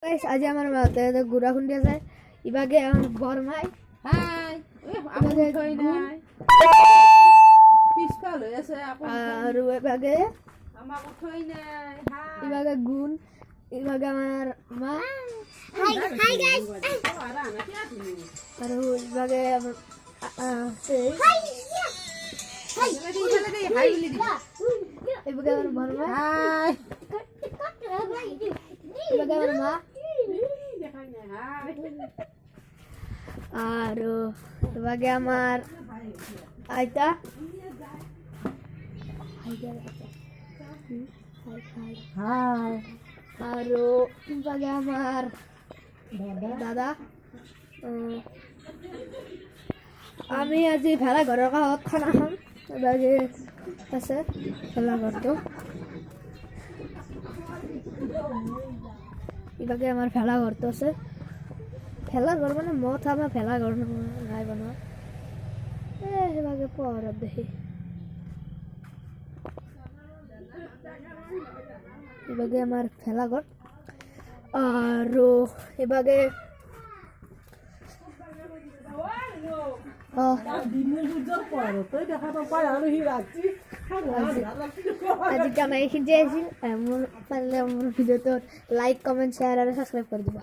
Guys আজি আমাৰ মাতে গুড়া খুন্দিয়া যায় ইবাগে আমাৰ বৰমাই হাই আপন থই নাই পিছফাল হৈ আছে আপন আৰু ইবাগে আমাক থই নাই হাই ইবাগে গুণ ইবাগে আমাৰ মা Hi guys. আৰা না কি আপনি আৰু ইবাগে আমাৰ Hi. চলে দে হাই বলি দি ইবাগে আমাৰ বৰমাই হাই ইবাগে আমাৰ মা দেখাই না হাই আৰু ইবাগে আমাৰ আইতা হাই আৰু ইবাগে আমাৰ দাদা আমি আজি ভেলা ঘৰৰ কাষত খানা খাম ইবাগে আছে ভেলা ঘৰটো ইবাগে আমাৰ ভেলা ঘৰটো আছে ভেলা ঘৰ মানে মত আমাৰ ভেলা ঘৰ নাই বনোৱা ইবাগে পহৰত দেখি ইবাগে আমাৰ ভেলা ঘৰ আৰু ইবাগে আজি কামাই খিজি আছিল মোৰ পাৰিলে মোৰ ভিডিঅ'টো লাইক কমেণ্ট শ্বেয়াৰ আৰু ছাবস্ক্ৰাইব কৰি দিব